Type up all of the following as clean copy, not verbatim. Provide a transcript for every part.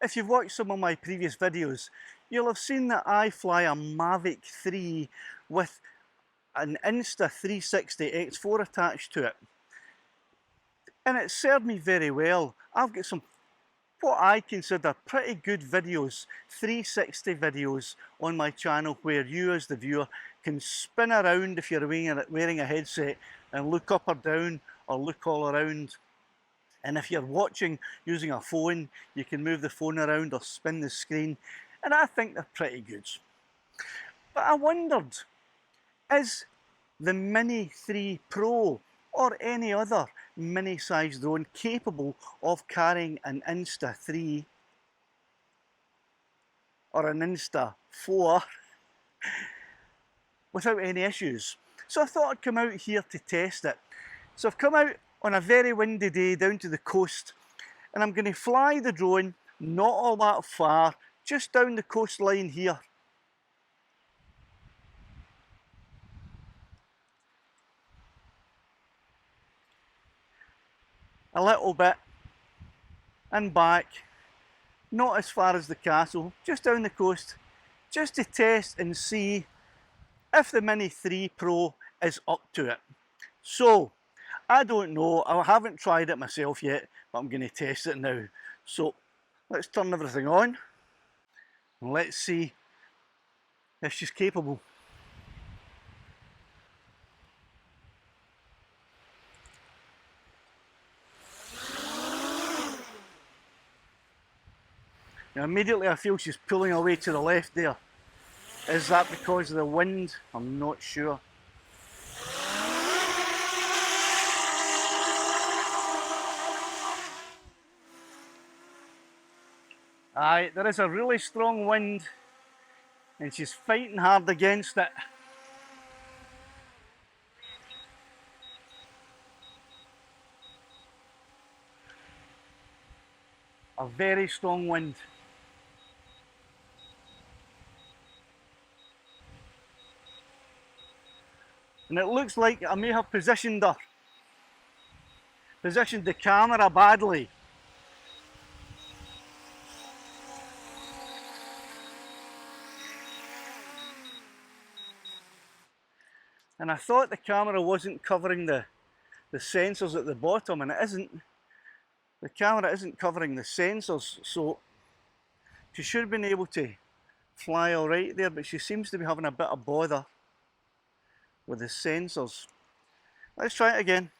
if you've watched some of my previous videos, you'll have seen that I fly a Mavic 3 with an Insta360 X4 attached to it. And it served me very well. I've got some what I consider pretty good videos, 360 videos on my channel, where you as the viewer can spin around if you're wearing a headset and look up or down or look all around. And if you're watching using a phone, you can move the phone around or spin the screen, and I think they're pretty good. But I wondered, is the Mini 3 Pro or any other mini-sized drone capable of carrying an Insta3 or an Insta4 without any issues? So I thought I'd come out here to test it. So I've come out on a very windy day down to the coast, and I'm going to fly the drone not all that far, just down the coastline here. A little bit and back, not as far as the castle, just down the coast, just to test and see if the Mini 3 Pro is up to it. So I don't know, I haven't tried it myself yet, but I'm going to test it now. So let's turn everything on and let's see if she's capable. Now immediately I feel she's pulling away to the left there. Is that because of the wind? I'm not sure. Aye, there is a really strong wind and she's fighting hard against it. A very strong wind. And it looks like I may have positioned the camera badly. And I thought the camera wasn't covering the sensors at the bottom, and it isn't. The camera isn't covering the sensors, so she should have been able to fly all right there, but she seems to be having a bit of bother with the sensors. Let's try it again.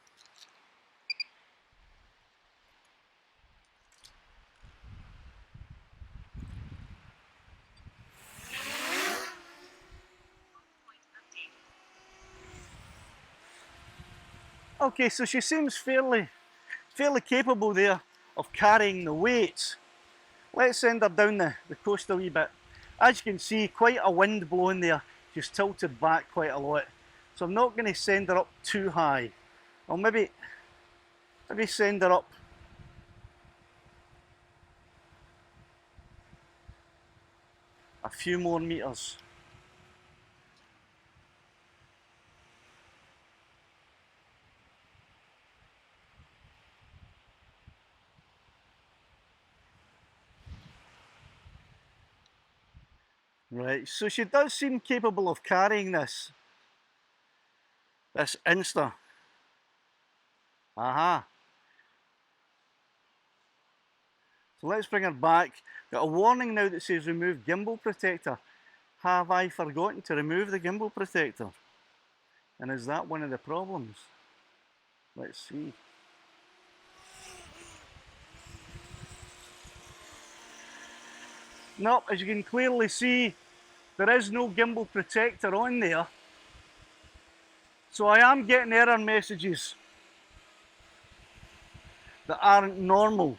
Okay, so she seems fairly capable there of carrying the weight. Let's send her down the coast a wee bit. As you can see, quite a wind blowing there. She's tilted back quite a lot. So I'm not going to send her up too high. I'll maybe send her up a few more meters. Right, so she does seem capable of carrying this Insta. Aha. So let's bring her back. Got a warning now that says remove gimbal protector. Have I forgotten to remove the gimbal protector? And is that one of the problems? Let's see. Nope, as you can clearly see, there is no gimbal protector on there. So I am getting error messages that aren't normal.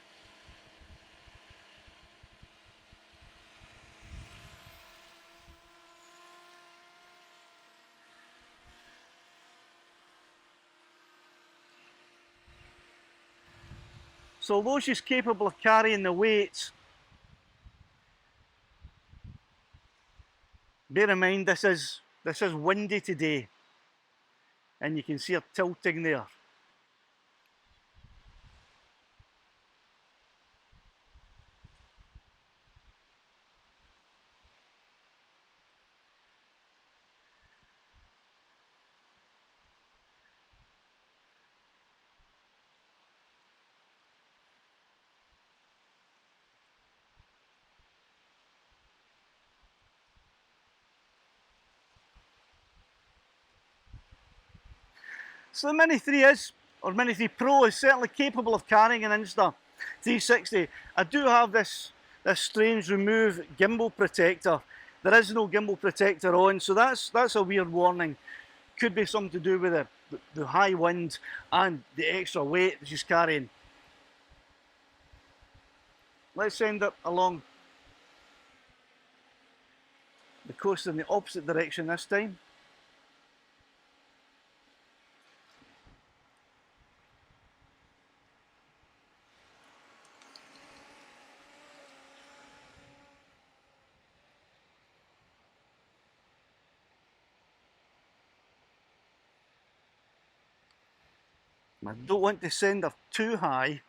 So although she's capable of carrying the weight, bear in mind this is windy today, and you can see her tilting there. So the Mini 3 is, or Mini 3 Pro is certainly capable of carrying an Insta360. I do have this strange remove gimbal protector. There is no gimbal protector on, so that's a weird warning. Could be something to do with the high wind and the extra weight that she's carrying. Let's send it along the coast in the opposite direction this time. I don't want to send her too high.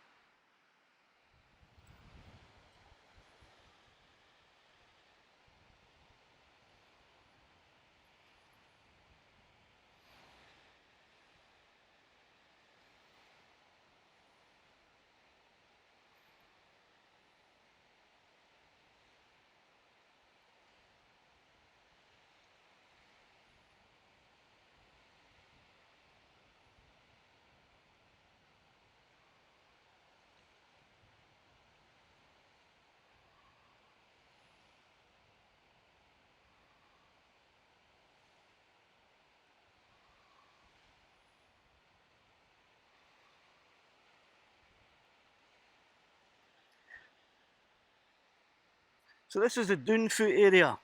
So this is the dune foot area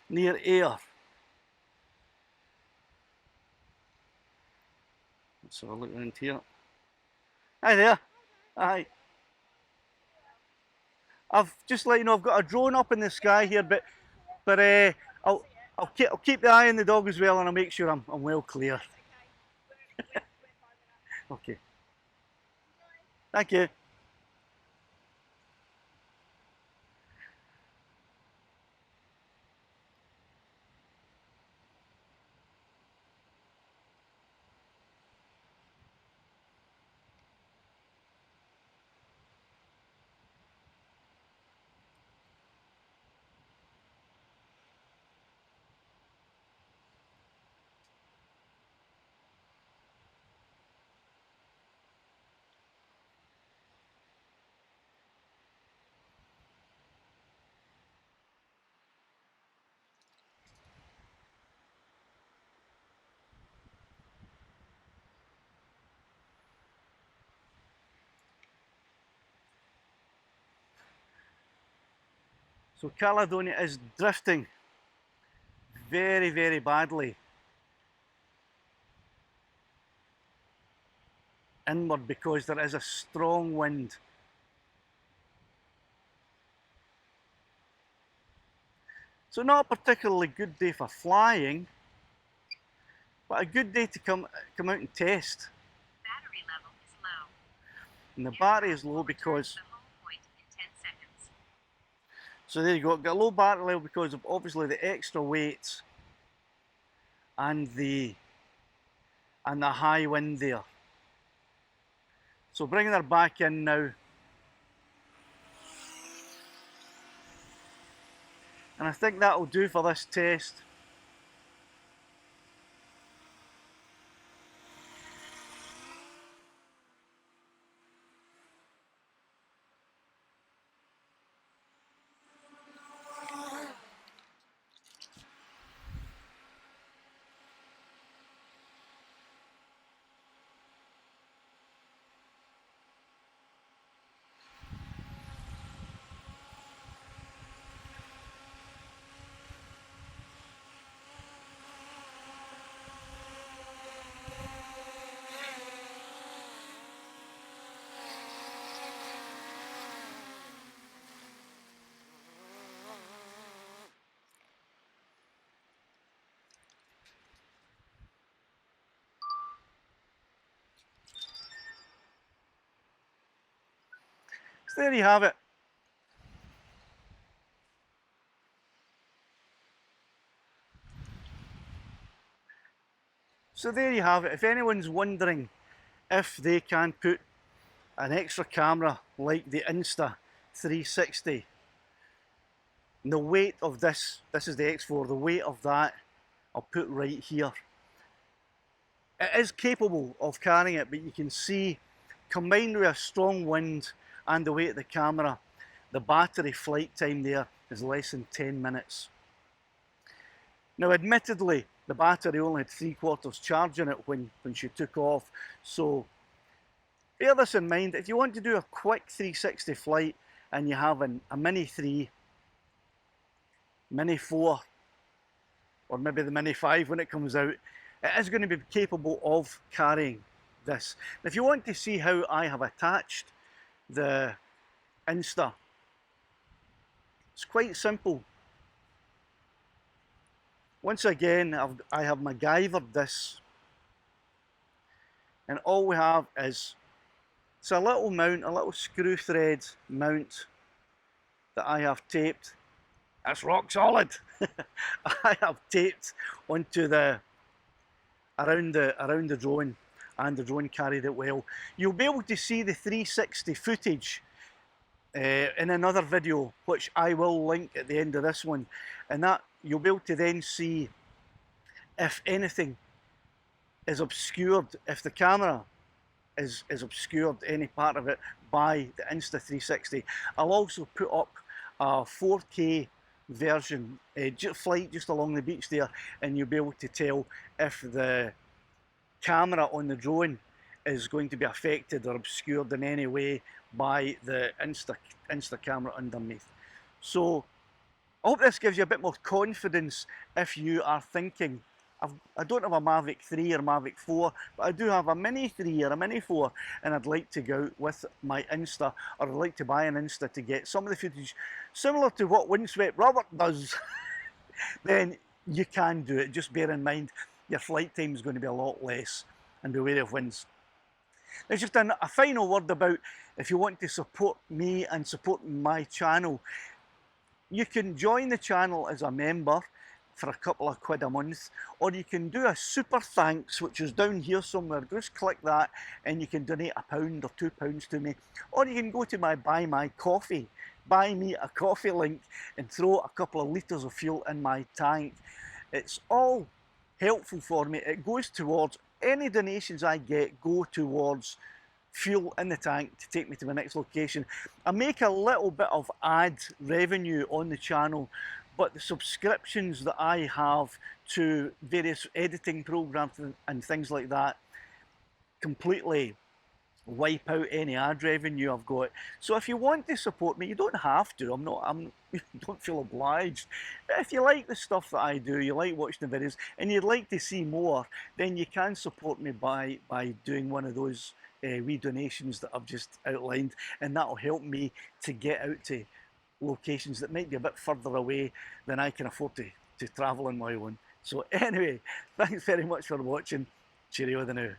near Ayr. Let's have a look around here. Hi there. Hi. I've just let you know I've got a drone up in the sky here, but I'll keep the eye on the dog as well, and I'll make sure I'm well clear. Okay. Thank you. So Caledonia is drifting very, very badly inward because there is a strong wind. So not a particularly good day for flying, but a good day to come out and test. Battery level is low. And the battery is low because... The home point in 10 seconds. So there you go, got a low battery level because of obviously the extra weight and the high wind there. So bringing her back in now. And I think that'll do for this test. So there you have it. So there you have it. If anyone's wondering if they can put an extra camera like the Insta360, and the weight of this is the X4, the weight of that I'll put right here. It is capable of carrying it, but you can see, combined with a strong wind and the weight of the camera, the battery flight time there is less than 10 minutes. Now, admittedly, the battery only had 3/4 charge in it when she took off, so bear this in mind. If you want to do a quick 360 flight and you have a Mini 3, Mini 4, or maybe the Mini 5 when it comes out, it is going to be capable of carrying this. If you want to see how I have attached the Insta, it's quite simple. Once again, I have MacGyvered this, and all we have is, it's a little mount, a little screw thread mount that I have taped. That's rock solid. I have taped onto around the drone, and the drone carried it well. You'll be able to see the 360 footage in another video, which I will link at the end of this one, and that you'll be able to then see if anything is obscured, if the camera is obscured, any part of it, by the Insta360. I'll also put up a 4K version, flight just along the beach there, and you'll be able to tell if the camera on the drone is going to be affected or obscured in any way by the Insta camera underneath. So I hope this gives you a bit more confidence if you are thinking, I don't have a Mavic 3 or Mavic 4, but I do have a Mini 3 or a Mini 4, and I'd like to go out with my Insta, or I'd like to buy an Insta to get some of the footage similar to what Windswept Robert does. Then you can do it. Just bear in mind your flight time is going to be a lot less, and be wary of winds. Now, just a final word about, if you want to support me and support my channel, you can join the channel as a member for a couple of quid a month, or you can do a super thanks, which is down here somewhere. Just click that and you can donate £1 or £2 to me, or you can go to my buy me a coffee link and throw a couple of litres of fuel in my tank. It's all helpful for me. It goes towards, any donations I get go towards fuel in the tank to take me to my next location. I make a little bit of ad revenue on the channel, but the subscriptions that I have to various editing programs and things like that completely wipe out any ad revenue I've got. So if you want to support me, you don't have to. Don't feel obliged. But if you like the stuff that I do, you like watching the videos, and you'd like to see more, then you can support me by doing one of those wee donations that I've just outlined, and that'll help me to get out to locations that might be a bit further away than I can afford to travel on my own. So anyway, thanks very much for watching. Cheerio the now.